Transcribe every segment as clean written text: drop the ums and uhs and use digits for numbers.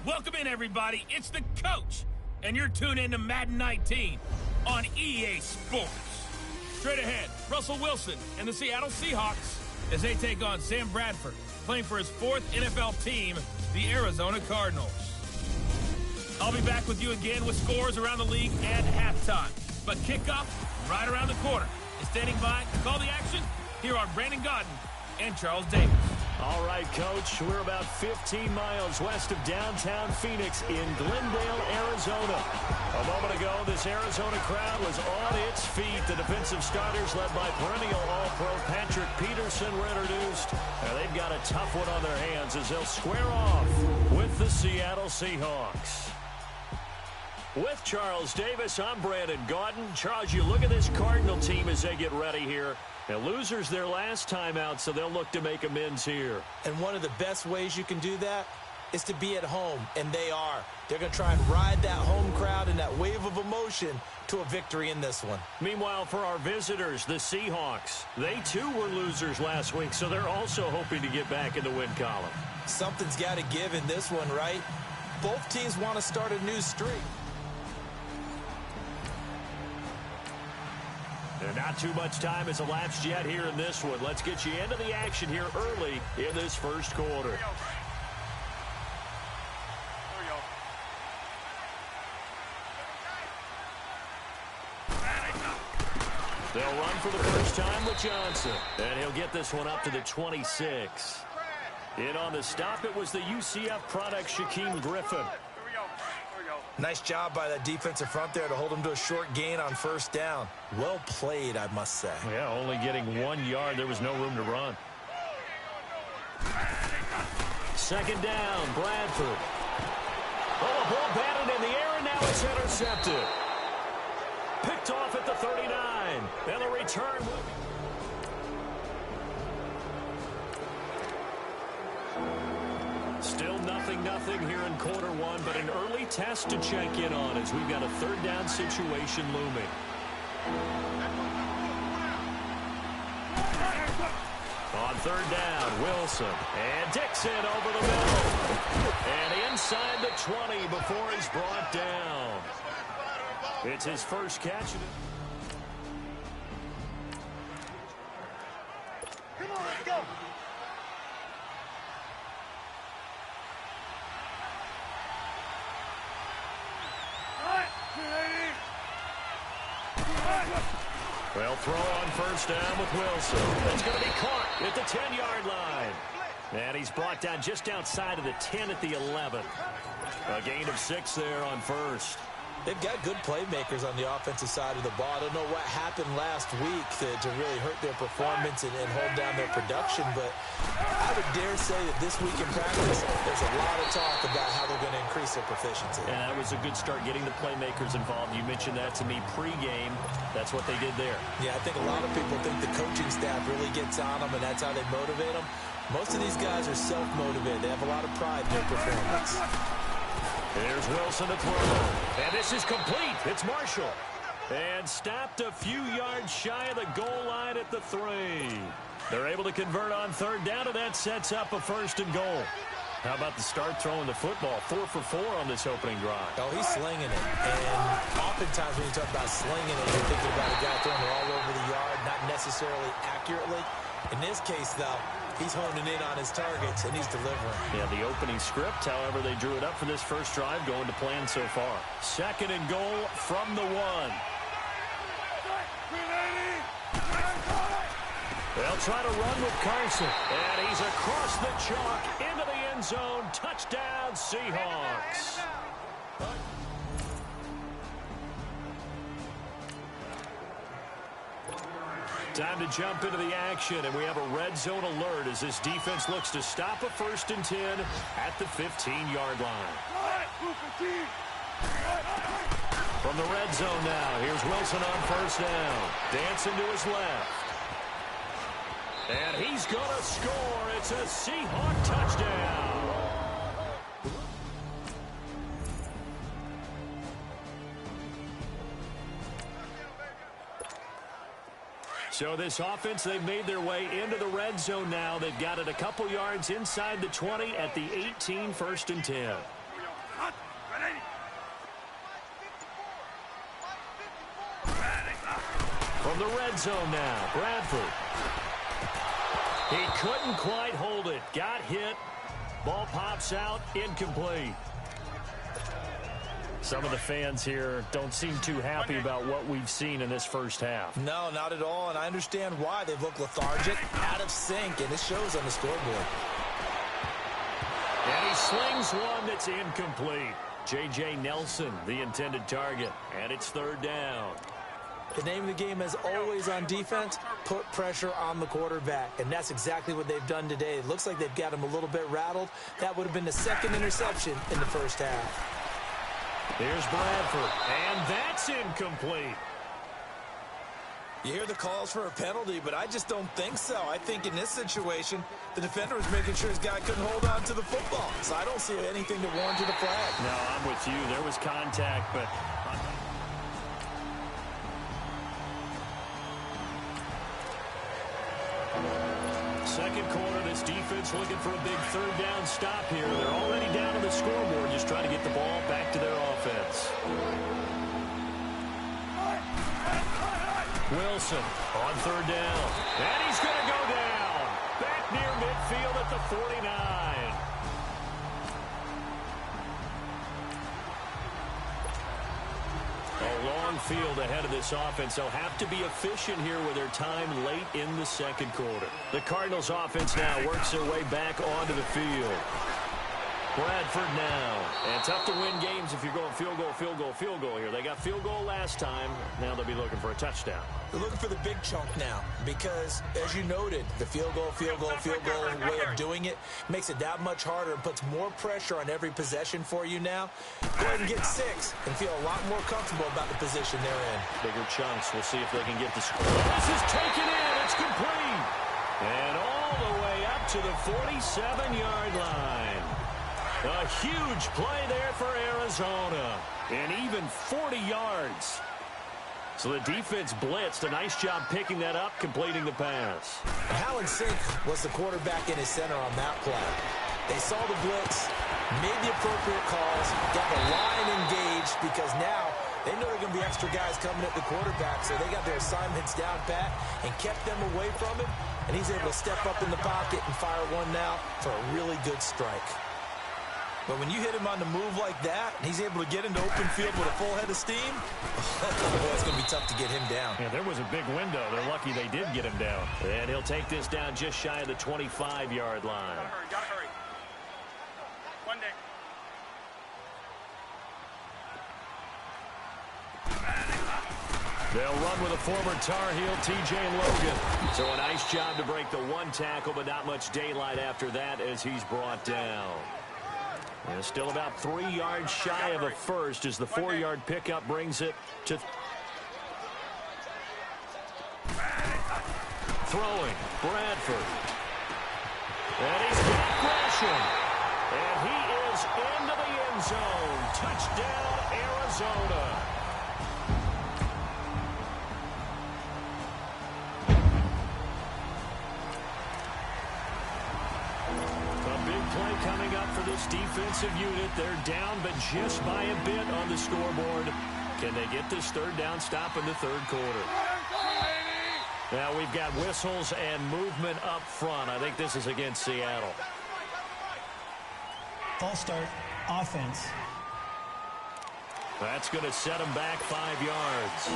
Welcome in, everybody. It's the coach, and you're tuned in to Madden 19 on EA Sports. Straight ahead, Russell Wilson and the Seattle Seahawks as they take on Sam Bradford, playing for his fourth NFL team, the Arizona Cardinals. I'll be back with you again with scores around the league at halftime. But kickoff right around the corner. And standing by to call the action, here are Brandon Gaudin and Charles Davis. All right, Coach, we're about 15 miles west of downtown Phoenix in Glendale, Arizona. A moment ago, this Arizona crowd was on its feet. The defensive starters, led by perennial All-Pro Patrick Peterson, were introduced. And they've got a tough one on their hands as they'll square off with the Seattle Seahawks. With Charles Davis, I'm Brandon Gaudin. Charles, you look at this Cardinal team as they get ready here. And losers their last time out, so they'll look to make amends here. And one of the best ways you can do that is to be at home, and they are. They're going to try and ride that home crowd and that wave of emotion to a victory in this one. Meanwhile, for our visitors, the Seahawks, they too were losers last week, so they're also hoping to get back in the win column. Something's got to give in this one, right? Both teams want to start a new streak. And not too much time has elapsed yet here in this one. Let's get you into the action here early in this first quarter. They'll run for the first time with Johnson. And he'll get this one up to the 26. In on the stop, it was the UCF product, Shaquem Griffin. Nice job by that defensive front there to hold him to a short gain on first down. Well played, I must say. Yeah, only getting 1 yard. There was no room to run. Second down, Bradford. Oh, a ball batted in the air, and now it's intercepted. Picked off at the 39. And the return. Still nothing here in quarter one, but an early test to check in on as we've got a third down situation looming. On third down, Wilson and Dixon over the middle. And inside the 20 before he's brought down. It's his first catch. Come on, let's go. Well, throw on first down with Wilson. It's going to be caught at the 10-yard line. And he's brought down just outside of the 10 at the 11. A gain of 6 there on first. They've got good playmakers on the offensive side of the ball. I don't know what happened last week to really hurt their performance and hold down their production, but I would dare say that this week in practice, there's a lot of talk about how they're going to increase their proficiency. And that was a good start getting the playmakers involved. You mentioned that to me pregame. That's what they did there. Yeah, I think a lot of people think the coaching staff really gets on them, and that's how they motivate them. Most of these guys are self-motivated. They have a lot of pride in their performance. Here's Wilson to throw. And this is complete. It's Marshall. And stopped a few yards shy of the goal line at the 3. They're able to convert on third down, and that sets up a first and goal. How about the start throwing the football? 4 for 4 on this opening drive. Oh, he's slinging it. And oftentimes when you talk about slinging it, you're thinking about a guy throwing it all over the yard, not necessarily accurately. In this case, though, he's honing in on his targets, and he's delivering. Yeah, the opening script, however, they drew it up for this first drive, going to plan so far. Second and goal from the 1. They'll try to run with Carson, and he's across the chalk into the end zone. Touchdown, Seahawks. Time to jump into the action, and we have a red zone alert as this defense looks to stop a first and 10 at the 15-yard line. From the red zone now, here's Wilson on first down. Dancing to his left. And he's going to score. It's a Seahawk touchdown. So this offense, they've made their way into the red zone now. They've got it a couple yards inside the 20 at the 18, first and 10. From the red zone now, Bradford. He couldn't quite hold it. Got hit. Ball pops out, incomplete. Some of the fans here don't seem too happy about what we've seen in this first half. No, not at all, and I understand why. They've looked lethargic, out of sync, and it shows on the scoreboard. And he slings one that's incomplete. J.J. Nelson, the intended target, and it's third down. The name of the game is always on defense, put pressure on the quarterback, and that's exactly what they've done today. It looks like they've got him a little bit rattled. That would have been the second interception in the first half. Here's Bradford, and that's incomplete. You hear the calls for a penalty, but I just don't think so. I think in this situation, the defender was making sure his guy couldn't hold on to the football. So I don't see anything to warrant the flag. No, I'm with you. There was contact, but... Second quarter, this defense looking for a big third down stop here. They're already down on the scoreboard, just trying to get the ball back to their offense. Wilson on third down. And he's going to go down. Back near midfield at the 49. A long field ahead of this offense. They'll have to be efficient here with their time late in the second quarter. The Cardinals offense now works their way back onto the field. Bradford now. And tough to win games if you're going field goal here. They got field goal last time. Now they'll be looking for a touchdown. They're looking for the big chunk now because, as you noted, the field goal way of doing it makes it that much harder and puts more pressure on every possession for you now. Go ahead and get 6 and feel a lot more comfortable about the position they're in. Bigger chunks. We'll see if they can get the score. This is taken in. It's complete. And all the way up to the 47-yard line. A huge play there for Arizona. And even 40 yards. So the defense blitzed. A nice job picking that up, completing the pass. Hal Sink was the quarterback in his center on that play. They saw the blitz, made the appropriate calls, got the line engaged because now they know there are going to be extra guys coming at the quarterback, so they got their assignments down pat and kept them away from him, and he's able to step up in the pocket and fire one now for a really good strike. But when you hit him on the move like that, and he's able to get into open field with a full head of steam, boy, it's going to be tough to get him down. Yeah, there was a big window. They're lucky they did get him down. And he'll take this down just shy of the 25-yard line. Gotta hurry. One day. They'll run with a former Tar Heel, T.J. Logan. So a nice job to break the one tackle, but not much daylight after that as he's brought down. And still about 3 yards shy of a first as the 4-yard pickup brings it to... Throwing, Bradford. And he's got Gresham. And he is into the end zone. Touchdown, Arizona. Coming up for this defensive unit. They're down, but just by a bit on the scoreboard. Can they get this third down stop in the third quarter? Now we've got whistles and movement up front. I think this is against Seattle. False start, offense. That's going to set them back 5 yards.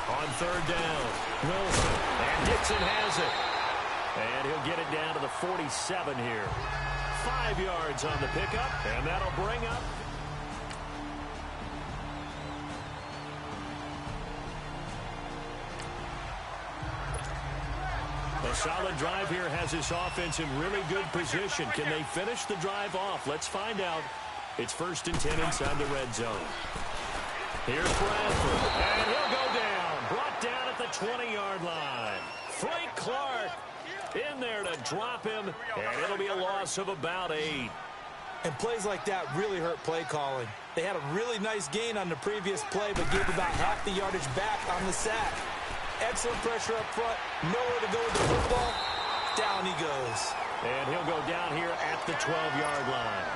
On third down, Wilson, and Dixon has it. And he'll get it down to the 47 here. 5 yards on the pickup, and that'll bring up. A solid drive here has this offense in really good position. Can they finish the drive off? Let's find out. It's 1st and 10 inside the red zone. Here's Bradford, and he'll go down. Brought down at the 20-yard line. Frank Clark in there to drop him, and it'll be a loss of about 8. And plays like that really hurt play calling. They had a really nice gain on the previous play, but gave about half the yardage back on the sack. Excellent pressure up front. Nowhere to go with the football. Down he goes. And he'll go down here at the 12-yard line.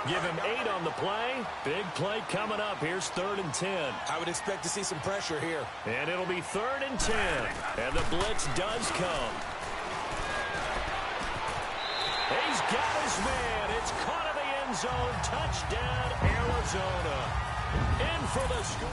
Give him 8 on the play. Big play coming up. Here's 3rd and 10. I would expect to see some pressure here. And it'll be 3rd and 10. And the blitz does come. He's got his man. It's caught in the end zone. Touchdown, Arizona. In for the score.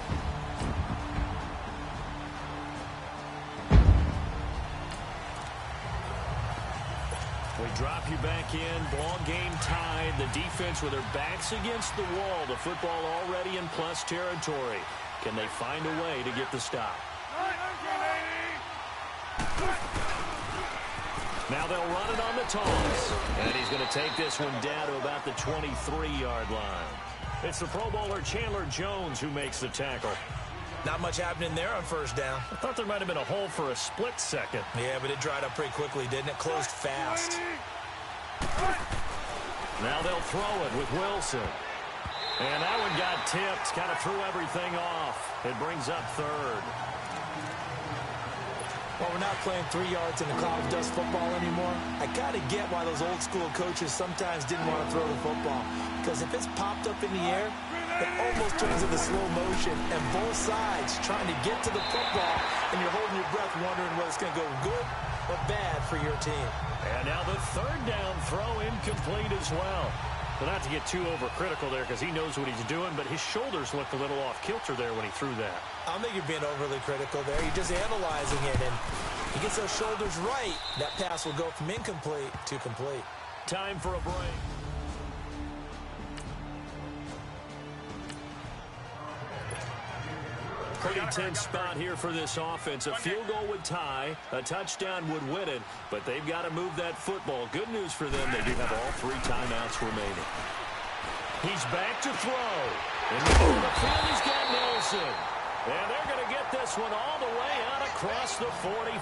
We drop you back in. Ball game tied. The defense with their backs against the wall. The football already in plus territory. Can they find a way to get the stop? Now they'll run it on the toss. And he's going to take this one down to about the 23-yard line. It's the Pro Bowler Chandler Jones who makes the tackle. Not much happening there on first down. I thought there might have been a hole for a split second. Yeah, but it dried up pretty quickly, didn't it? Closed fast. Now they'll throw it with Wilson. And that one got tipped. Kind of threw everything off. It brings up 3rd. Well, we're not playing 3 yards in the cloud of dust football anymore. I kind of get why those old school coaches sometimes didn't want to throw the football. Because if it's popped up in the air, it almost turns into slow motion. And both sides trying to get to the football, and you're holding your breath wondering whether it's going to go good or bad for your team. And now the 3rd down throw incomplete as well. Well, not to get too overcritical there because he knows what he's doing, but his shoulders looked a little off kilter there when he threw that. I don't think you're being overly critical there. You're just analyzing it, and he gets those shoulders right. That pass will go from incomplete to complete. Time for a break. Pretty tense spot here for this offense. A field goal would tie, a touchdown would win it, but they've got to move that football. Good news for them, they do have all 3 timeouts remaining. He's back to throw. In the middle of the field, he's got Nelson. And they're going to get this one all the way out across the 45.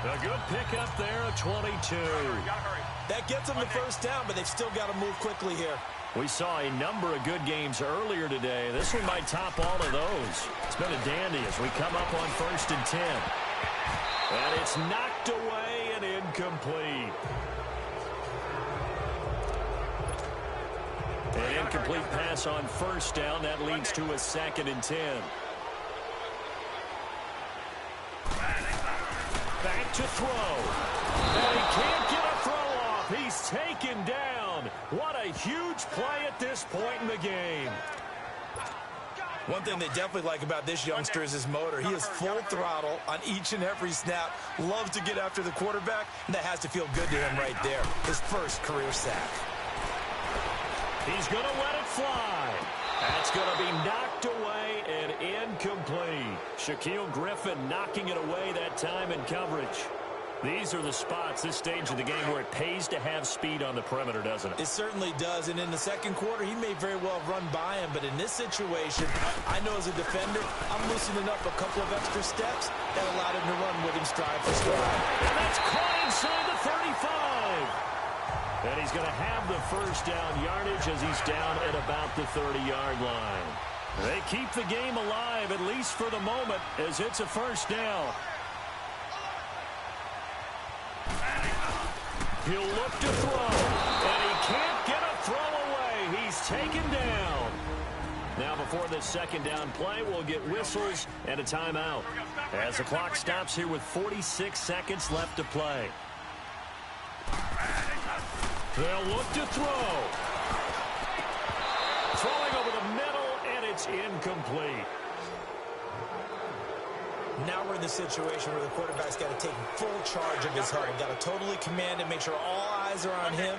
A good pickup there at 22. That gets them the first down, but they've still got to move quickly here. We saw a number of good games earlier today. This one might top all of those. It's been a dandy as we come up on 1st and 10. And it's knocked away and incomplete. An incomplete pass on 1st down. That leads to a 2nd and 10. Back to throw. And he can't get a throw off. He's taken down. What a huge play at this point in the game. One thing they definitely like about this youngster is his motor. He is full throttle on each and every snap. Loves to get after the quarterback, and that has to feel good to him right there. His first career sack. He's going to let it fly. That's going to be knocked away and incomplete. Shaquille Griffin knocking it away that time in coverage. These are the spots, this stage of the game, where it pays to have speed on the perimeter, doesn't it? It certainly does, and in the second quarter, he may very well run by him, but in this situation, I know as a defender, I'm loosening up a couple of extra steps that allowed him to run with him stride for stride. And that's caught inside the 35. And he's going to have the first down yardage as he's down at about the 30-yard line. They keep the game alive, at least for the moment, as it's a first down. He'll look to throw, and he can't get a throw away. He's taken down. Now before this second down play, we'll get whistles and a timeout as the clock stops here with 46 seconds left to play. They'll look to throw. Throwing over the middle, and it's incomplete. Now we're in the situation where the quarterback's got to take full charge of his huddle. Got to totally command it, make sure all eyes are on him.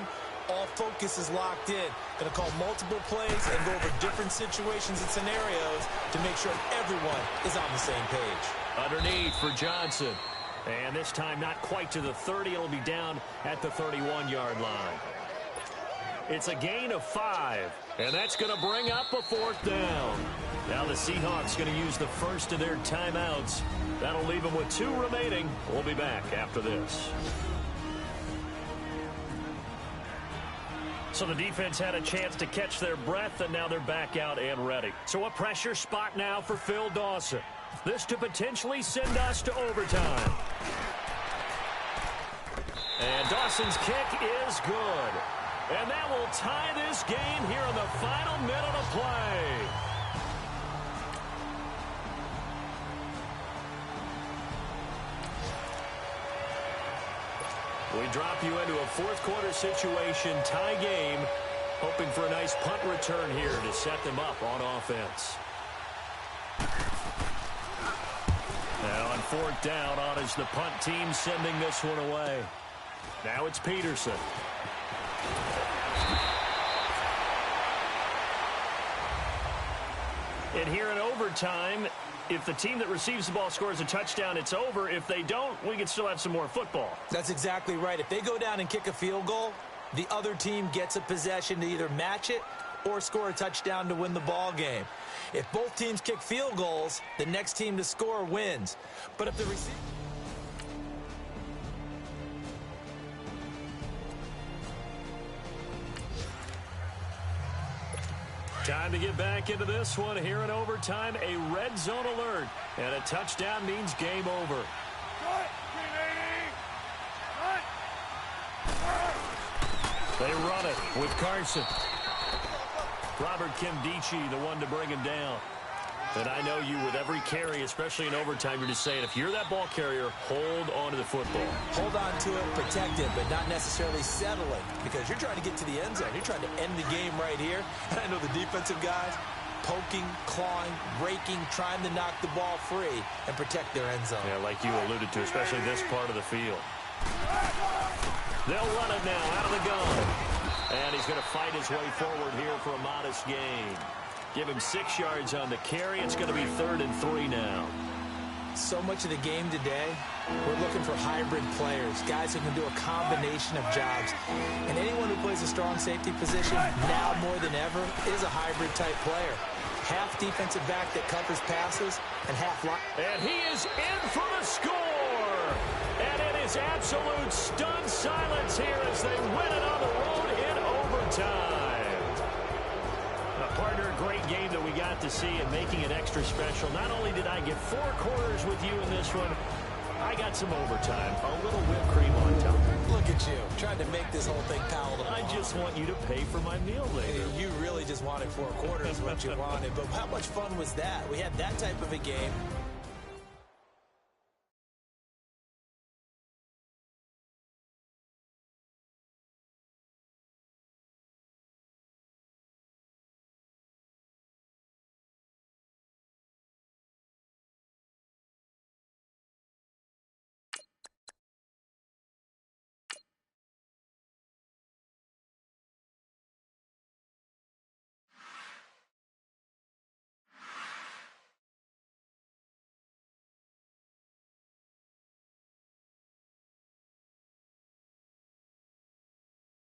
All focus is locked in. Going to call multiple plays and go over different situations and scenarios to make sure everyone is on the same page. Underneath for Johnson. And this time not quite to the 30. It'll be down at the 31-yard line. It's a gain of 5. And that's going to bring up a 4th down. Now the Seahawks going to use the first of their timeouts. That'll leave them with 2 remaining. We'll be back after this. So the defense had a chance to catch their breath, and now they're back out and ready. So a pressure spot now for Phil Dawson. This to potentially send us to overtime. And Dawson's kick is good. And that will tie this game here in the final minute of play. We drop you into a fourth quarter situation, tie game, hoping for a nice punt return here to set them up on offense. Now on fourth down, on is the punt team sending this one away. Now it's Peterson. And here in overtime, if the team that receives the ball scores a touchdown, it's over. If they don't, we can still have some more football. That's exactly right. If they go down and kick a field goal, the other team gets a possession to either match it or score a touchdown to win the ball game. If both teams kick field goals, the next team to score wins. But if the receiver... Time to get back into this one here in overtime. A red zone alert. And a touchdown means game over. They run it with Carson. Robert Kimdichie, the one to bring him down. And I know you, with every carry, especially in overtime, you're just saying, if you're that ball carrier, hold on to the football. Hold on to it, protect it, but not necessarily settling, because you're trying to get to the end zone. You're trying to end the game right here. And I know the defensive guys poking, clawing, raking, trying to knock the ball free and protect their end zone. Yeah, like you alluded to, especially this part of the field. They'll run it now out of the gun. And he's going to fight his way forward here for a modest gain. Give him 6 yards on the carry. It's going to be 3rd and 3 now. So much of the game today, we're looking for hybrid players, guys who can do a combination of jobs. And anyone who plays a strong safety position, now more than ever, is a hybrid-type player. Half defensive back that covers passes, and half line. And he is in for the score! And it is absolute stunned silence here as they win it on the road in overtime. Partner, great game that we got to see and making it extra special. Not only did I get 4 quarters with you in this one, I got some overtime. A little whipped cream on top. Look at you, trying to make this whole thing palatable. I just want you to pay for my meal later. You really just wanted 4 quarters, what you wanted. But how much fun was that? We had that type of a game.